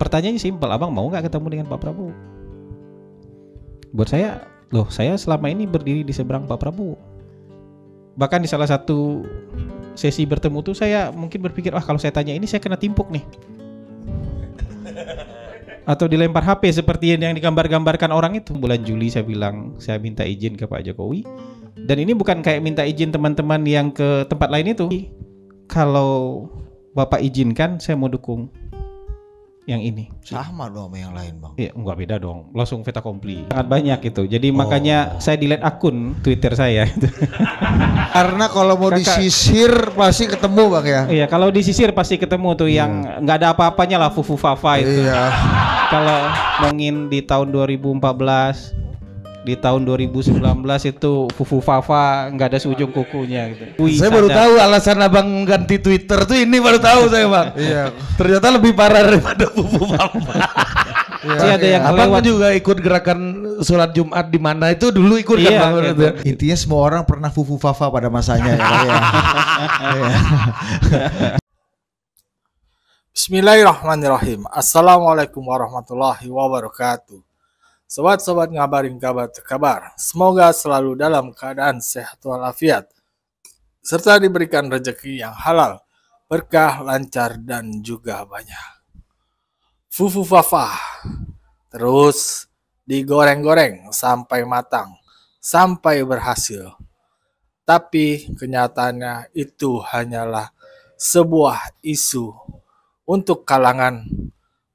Pertanyaannya simpel, abang mau nggak ketemu dengan Pak Prabowo? Buat saya, loh saya selama ini berdiri di seberang Pak Prabowo. Bahkan di salah satu sesi bertemu tuh saya mungkin berpikir, kalau saya tanya ini saya kena timpuk nih. Atau dilempar HP seperti yang digambar-gambarkan orang itu. Bulan Juli saya bilang saya minta izin ke Pak Jokowi. Dan ini bukan kayak minta izin teman-teman yang ke tempat lain itu. Kalau Bapak izinkan saya mau dukung yang ini. Sama dong sama yang lain, Bang. Iya, enggak beda dong. Langsung fait accompli. Sangat banyak itu. Jadi makanya saya delete akun Twitter saya. Karena kalau mau disisir pasti ketemu, Bang ya. Iya, kalau disisir pasti ketemu tuh yang nggak ada apa-apanya lah, fufu fafa itu. Iya. Kalau ngomongin di tahun 2014, di tahun 2019 itu fufu fafa nggak ada seujung kukunya gitu. Saya baru tahu alasan abang ganti Twitter tuh, ini baru tahu saya, Bang. Iya. Ternyata lebih parah daripada Fufu Papa. Iya, ada yang Abang lewat juga ikut gerakan sholat Jumat di mana itu dulu ikut Iya, kan, Bang? gitu. Intinya semua orang pernah fufu fafa pada masanya ya, Bang, ya. Iya. Bismillahirrahmanirrahim. Assalamualaikum warahmatullahi wabarakatuh. Sobat-sobat ngabarin kabar terkabar, semoga selalu dalam keadaan sehat walafiat, serta diberikan rezeki yang halal, berkah, lancar, dan juga banyak. Fufu fafa, terus digoreng-goreng sampai matang, sampai berhasil. Tapi kenyataannya itu hanyalah sebuah isu untuk kalangan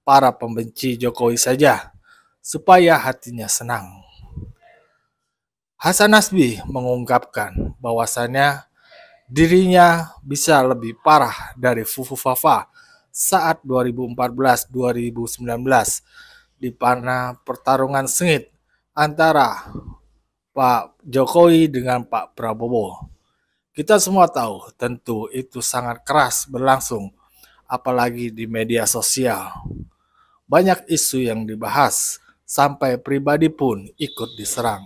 para pembenci Jokowi saja, supaya hatinya senang. Hasan Nasbi mengungkapkan bahwasannya dirinya bisa lebih parah dari Fufu Fafa saat 2014-2019 di mana pertarungan sengit antara Pak Jokowi dengan Pak Prabowo. Kita semua tahu tentu itu sangat keras berlangsung, apalagi di media sosial. Banyak isu yang dibahas, sampai pribadi pun ikut diserang.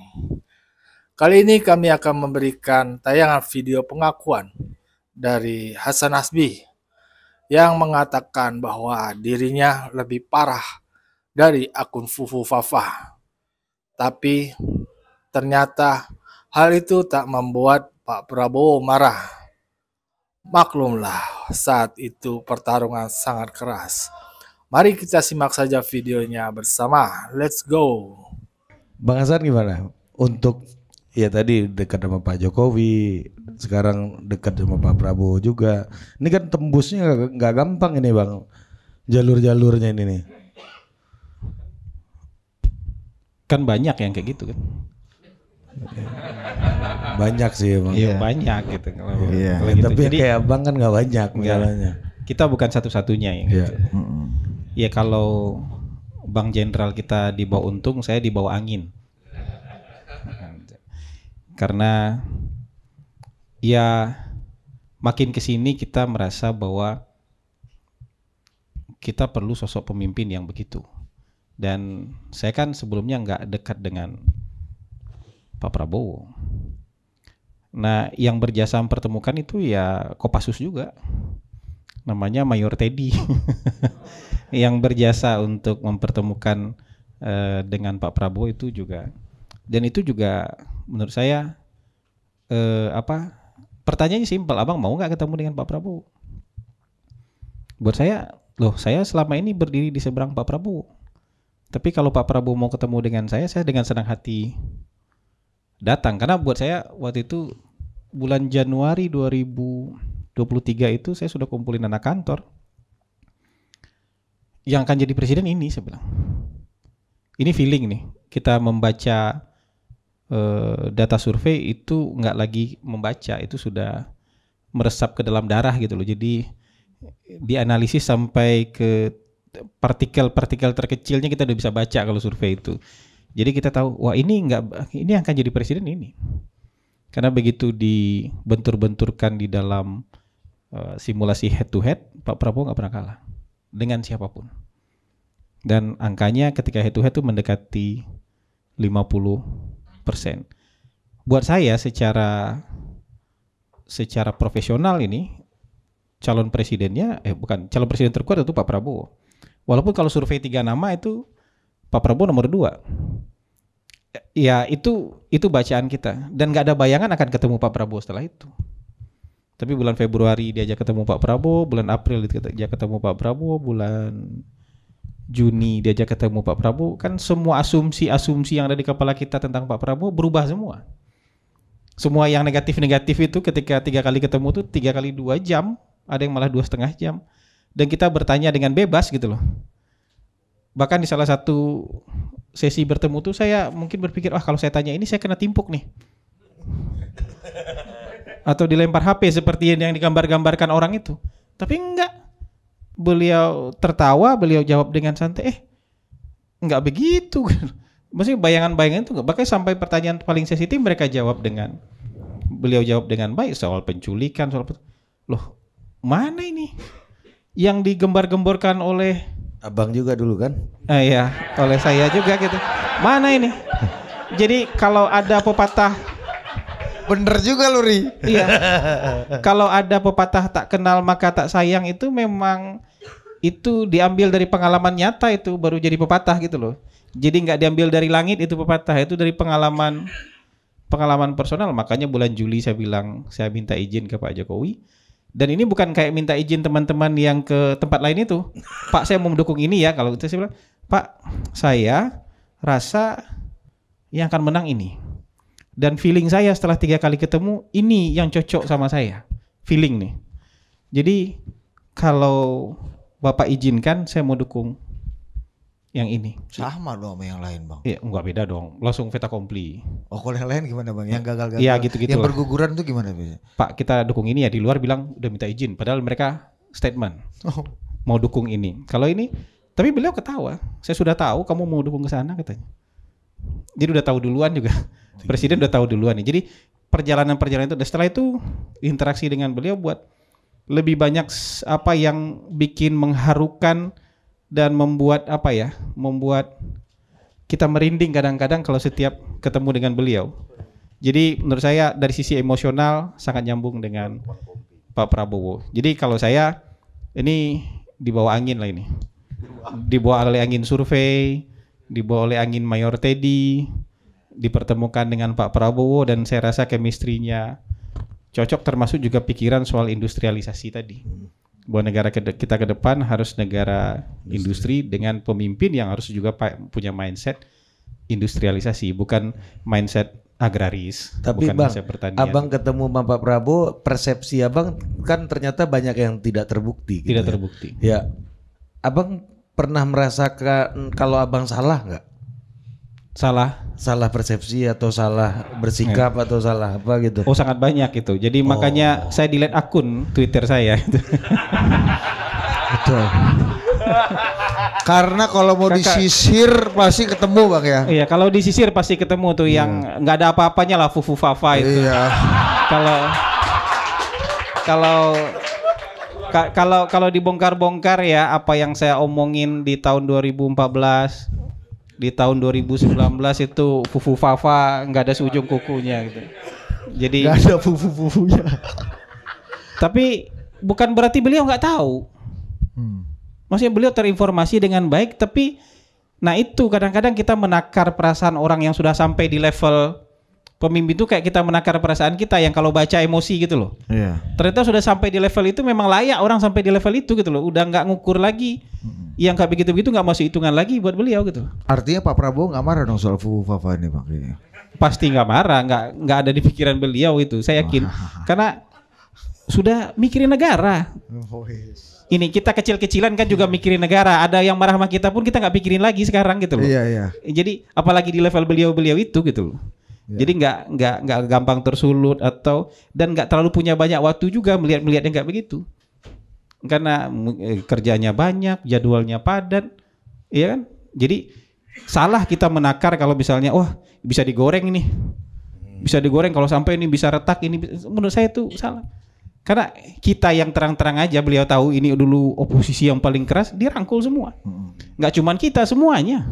Kali ini kami akan memberikan tayangan video pengakuan dari Hasan Nasbi yang mengatakan bahwa dirinya lebih parah dari akun Fufu Fafa. Tapi ternyata hal itu tak membuat Pak Prabowo marah. Maklumlah, saat itu pertarungan sangat keras. Mari kita simak saja videonya bersama. Let's go. Bang Hasan gimana? Untuk ya tadi dekat sama Pak Jokowi, sekarang dekat sama Pak Prabowo juga. Ini kan tembusnya nggak gampang ini, Bang. Jalur-jalurnya ini nih. kan banyak yang kayak gitu kan. Banyak sih emang. Iya, banyak gitu kalau Iya. kalau gitu. Tapi Jadi kayak abang kan nggak banyak masalahnya. kita bukan satu-satunya yang Iya. gitu. Ya kalau Bang Jenderal kita dibawa untung, saya dibawa angin. Karena ya makin kesini kita merasa bahwa kita perlu sosok pemimpin yang begitu. Dan saya kan sebelumnya nggak dekat dengan Pak Prabowo. Nah, yang berjasa mempertemukan itu ya Kopassus juga. Namanya Mayor Teddy. Yang berjasa untuk mempertemukan dengan Pak Prabowo itu juga. Dan itu juga menurut saya pertanyaannya simpel, abang mau nggak ketemu dengan Pak Prabowo? Buat saya, loh saya selama ini berdiri di seberang Pak Prabowo. Tapi kalau Pak Prabowo mau ketemu dengan saya dengan senang hati datang. Karena buat saya waktu itu bulan Januari 2023 itu saya sudah kumpulin anak kantor. Yang akan jadi presiden ini, saya bilang. Ini feeling nih, kita membaca data survei itu nggak lagi membaca, itu sudah meresap ke dalam darah gitu loh. Jadi dianalisis sampai ke partikel-partikel terkecilnya kita udah bisa baca kalau survei itu. Jadi kita tahu, wah ini akan jadi presiden ini. Karena begitu dibentur-benturkan di dalam simulasi head to head, Pak Prabowo nggak pernah kalah dengan siapapun. Dan angkanya ketika head to head itu mendekati 50%. Buat saya secara profesional ini calon presiden terkuat itu Pak Prabowo. Walaupun kalau survei 3 nama itu Pak Prabowo nomor 2. Ya itu bacaan kita. Dan nggak ada bayangan akan ketemu Pak Prabowo setelah itu. Tapi bulan Februari diajak ketemu Pak Prabowo, bulan April diajak ketemu Pak Prabowo, bulan Juni diajak ketemu Pak Prabowo. Kan semua asumsi yang ada di kepala kita tentang Pak Prabowo berubah semua. Semua yang negatif-negatif itu ketika 3 kali ketemu tuh 3 kali 2 jam, ada yang malah 2,5 jam. Dan kita bertanya dengan bebas gitu loh. Bahkan di salah satu sesi bertemu tuh saya mungkin berpikir, kalau saya tanya ini saya kena timpuk nih. Atau dilempar HP seperti yang digambar-gambarkan orang itu. Tapi enggak. Beliau tertawa, beliau jawab dengan santai, enggak begitu. Maksudnya bayangan-bayangan itu enggak. Bahkan sampai pertanyaan paling sensitif beliau jawab dengan baik soal penculikan, loh mana ini yang digembar-gemborkan oleh Abang juga dulu kan? Iya, oleh saya juga gitu. Mana ini? Jadi kalau ada pepatah, Bener juga lu, Ri. iya. Kalau ada pepatah tak kenal maka tak sayang, itu memang itu diambil dari pengalaman nyata, itu baru jadi pepatah gitu loh. Jadi nggak diambil dari langit itu pepatah, itu dari pengalaman personal. Makanya bulan Juli saya bilang saya minta izin ke Pak Jokowi. Dan ini bukan kayak minta izin teman-teman yang ke tempat lain itu. Pak, saya mau mendukung ini ya. Kalau itu saya bilang, Pak, saya rasa yang akan menang ini. Dan feeling saya setelah 3 kali ketemu, ini yang cocok sama saya. Feeling nih. Jadi kalau Bapak izinkan, saya mau dukung yang ini. Sama dong sama yang lain, Bang. Iya, enggak beda dong. Langsung fait accompli. Oh, kalau yang lain gimana, Bang? Yang gagal-gagal. Iya, gitu-gitu Yang lah. berguguran tuh gimana biasanya? Pak, kita dukung ini ya. Di luar bilang udah minta izin. Padahal mereka statement. Oh. Mau dukung ini. Kalau ini, tapi beliau ketawa. Saya sudah tahu kamu mau dukung ke sana katanya. Jadi udah tahu duluan juga. Presiden udah tahu duluan nih. Jadi perjalanan itu. Dan setelah itu interaksi dengan beliau buat lebih banyak apa yang bikin mengharukan dan membuat kita merinding kadang-kadang kalau setiap ketemu dengan beliau. Jadi menurut saya dari sisi emosional sangat nyambung dengan Pak Prabowo. Jadi kalau saya ini dibawa angin lah ini. Dibawa oleh angin survei, dibawa oleh angin Mayor Teddy, dipertemukan dengan Pak Prabowo, dan saya rasa chemistry-nya cocok, termasuk juga pikiran soal industrialisasi tadi. Bahwa negara kita ke depan harus negara industri dengan pemimpin yang harus juga punya mindset industrialisasi, bukan mindset agraris. Tapi bukan Bang, mindset pertanian. Abang ketemu sama Pak Prabowo, persepsi Abang kan ternyata banyak yang tidak terbukti. Tidak gitu terbukti. Ya, Abang pernah merasakan kalau Abang salah nggak? Salah persepsi atau salah bersikap atau salah apa gitu? Oh, sangat banyak itu. Jadi makanya saya delete akun Twitter saya. Betul. Karena kalau mau disisir pasti ketemu, Bang ya. Iya, kalau disisir pasti ketemu tuh yang nggak ada apa-apanya lah, fufu fafa itu. Iya. Kalau dibongkar-bongkar ya apa yang saya omongin di tahun 2014, di tahun 2019 itu fufu fafa nggak ada seujung kukunya gitu. Jadi Gak ada fufu-fufunya. Tapi bukan berarti beliau nggak tahu. Maksudnya beliau terinformasi dengan baik, tapi nah itu kadang-kadang kita menakar perasaan orang yang sudah sampai di level pemimpin itu, kayak kita menakar perasaan kita yang kalau baca emosi gitu loh. Iya. Ternyata sudah sampai di level itu, memang layak orang sampai di level itu gitu loh. Udah nggak ngukur lagi. Yang kayak begitu-begitu nggak masuk hitungan lagi buat beliau gitu. Artinya Pak Prabowo nggak marah dong soal fufu fafa ini, Bang. Pasti nggak marah, nggak ada di pikiran beliau itu. Saya yakin. Karena sudah mikirin negara. Ini kita kecil-kecilan kan juga mikirin negara. Ada yang marah sama kita pun kita nggak pikirin lagi sekarang gitu loh. Iya, iya. Jadi apalagi di level beliau itu gitu loh. Jadi nggak gampang tersulut dan nggak terlalu punya banyak waktu juga melihat yang nggak begitu. Karena kerjanya banyak, jadwalnya padat, iya kan? Jadi salah kita menakar kalau misalnya, bisa digoreng ini, bisa digoreng kalau sampai ini bisa retak ini. Menurut saya itu salah. Karena kita yang terang-terang aja beliau tahu ini dulu oposisi yang paling keras, dirangkul semua. Nggak cuman kita, semuanya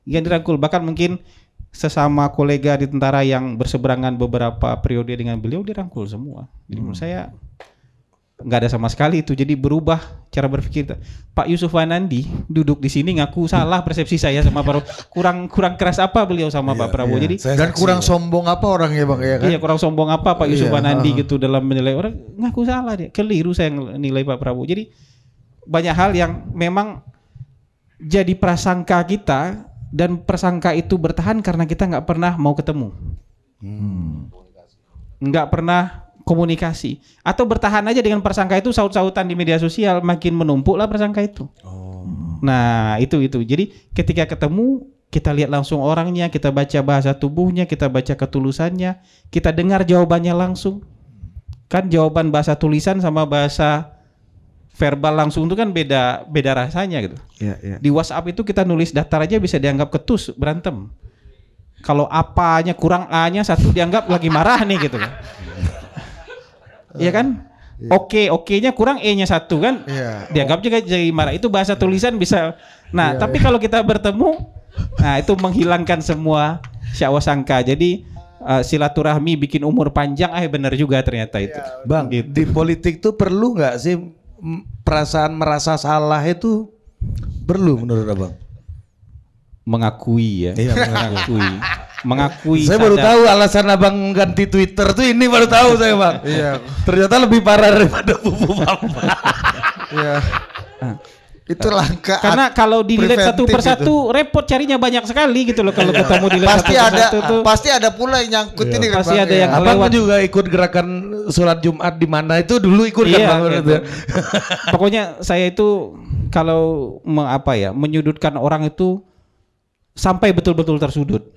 yang dirangkul. Bahkan mungkin sesama kolega di tentara yang berseberangan beberapa periode dengan beliau dirangkul semua. Jadi menurut saya nggak ada sama sekali itu. Jadi berubah cara berpikir. Pak Yusuf Wanandi duduk di sini ngaku salah persepsi saya sama Prabowo. Kurang keras apa beliau sama Pak Prabowo. Jadi Dan kurang sombong apa orangnya Bang ya kan? iya, kurang sombong apa Pak Yusuf Iya, Wanandi gitu dalam menilai orang, ngaku salah dia. Keliru saya nilai Pak Prabowo. Jadi banyak hal yang memang jadi prasangka kita, dan prasangka itu bertahan karena kita nggak pernah mau ketemu, nggak pernah komunikasi, atau bertahan aja dengan prasangka itu, saut-sautan di media sosial, makin menumpuklah prasangka itu. Nah itu jadi ketika ketemu kita lihat langsung orangnya, kita baca bahasa tubuhnya, kita baca ketulusannya, kita dengar jawabannya langsung. Kan jawaban bahasa tulisan sama bahasa verbal langsung itu kan beda rasanya gitu. Di WhatsApp itu kita nulis datar aja bisa dianggap ketus, berantem. Kalau apanya kurang A-nya satu dianggap lagi marah nih gitu kan. Iya kan? Oke-nya kurang E-nya satu kan. Dianggap juga jadi marah. Itu bahasa tulisan bisa. Nah, tapi kalau kita bertemu, nah itu menghilangkan semua syakwa sangka. Jadi silaturahmi bikin umur panjang, benar juga ternyata itu. Bang, gitu. di politik tuh perlu nggak sih perasaan merasa salah itu perlu menurut Abang? Mengakui ya. Iya, mengakui. Saya baru tahu alasan Abang ganti Twitter tuh, ini baru tahu saya Bang. Iya. Ternyata lebih parah daripada Pupu Papa. Iya. Itu langkah. Karena kalau dilihat satu preventif persatu repot carinya banyak sekali gitu loh kalau ketemu dilihat pasti satu ada persatu tuh. pasti ada pula yang nyangkut ini kan Pasti Bang, ada ya. yang Abang lewat. juga ikut gerakan sholat Jumat di mana itu dulu ikut Iya, kan Bang? gitu. Pokoknya saya itu kalau menyudutkan orang itu sampai betul-betul tersudut.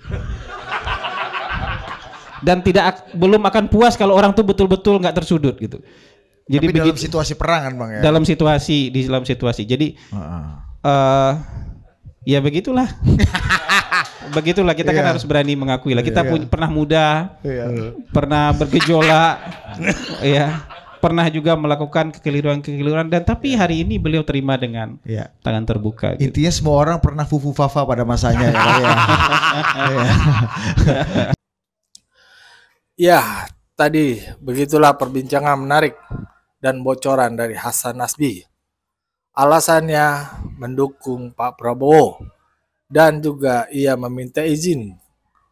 Dan belum akan puas kalau orang tuh betul-betul nggak tersudut gitu. Jadi Tapi dalam situasi perang kan Bang ya. dalam situasi. Jadi ya begitulah. Begitulah kita kan harus berani mengakui lah. Kita pernah muda, pernah bergejolak, ya, pernah juga melakukan kekeliruan, dan tapi hari ini beliau terima dengan tangan terbuka. Gitu. Intinya semua orang pernah fufu fafa pada masanya ya. Bang, ya. Ya, tadi begitulah perbincangan menarik dan bocoran dari Hasan Nasbi. Alasannya mendukung Pak Prabowo dan juga ia meminta izin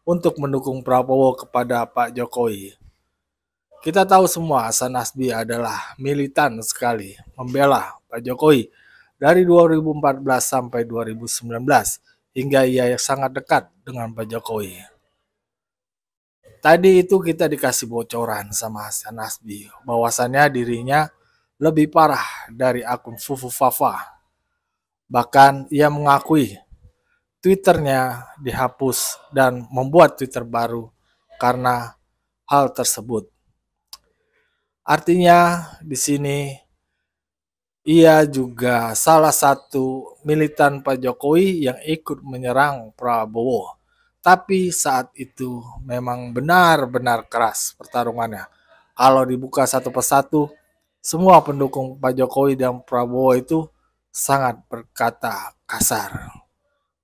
untuk mendukung Prabowo kepada Pak Jokowi. Kita tahu semua Hasan Nasbi adalah militan sekali membela Pak Jokowi dari 2014 sampai 2019 hingga ia sangat dekat dengan Pak Jokowi. Tadi itu kita dikasih bocoran sama Hasan Nasbi bahwasannya dirinya lebih parah dari akun Fufu Fafa. Bahkan ia mengakui Twitternya dihapus dan membuat Twitter baru karena hal tersebut. Artinya di sini ia juga salah satu militan Pak Jokowi yang ikut menyerang Prabowo. Tapi saat itu memang benar-benar keras pertarungannya. Kalau dibuka satu persatu, semua pendukung Pak Jokowi dan Prabowo itu sangat berkata kasar.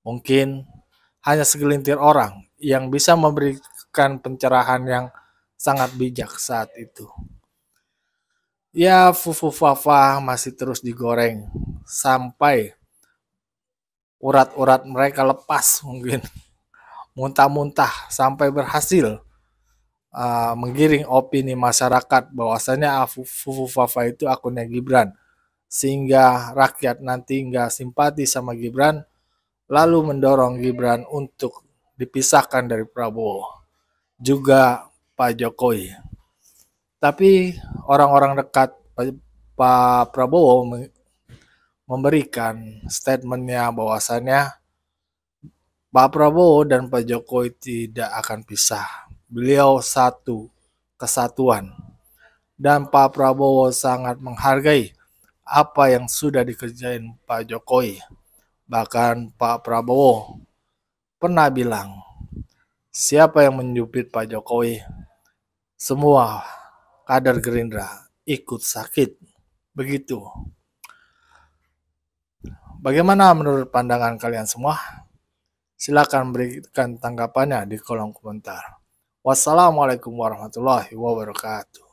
Mungkin hanya segelintir orang yang bisa memberikan pencerahan yang sangat bijak saat itu. Ya, Fufu Fafa masih terus digoreng sampai urat-urat mereka lepas mungkin. Muntah-muntah sampai berhasil menggiring opini masyarakat bahwasanya Fufu Fafa itu akunnya Gibran, sehingga rakyat nanti nggak simpati sama Gibran, lalu mendorong Gibran untuk dipisahkan dari Prabowo, juga Pak Jokowi. Tapi orang-orang dekat Pak Prabowo memberikan statementnya bahwasannya Pak Prabowo dan Pak Jokowi tidak akan pisah. Beliau satu kesatuan. Dan Pak Prabowo sangat menghargai apa yang sudah dikerjain Pak Jokowi. Bahkan Pak Prabowo pernah bilang, siapa yang menjubit Pak Jokowi, semua kader Gerindra ikut sakit. Begitu. Bagaimana menurut pandangan kalian semua? Silakan berikan tanggapannya di kolom komentar. Wassalamualaikum warahmatullahi wabarakatuh.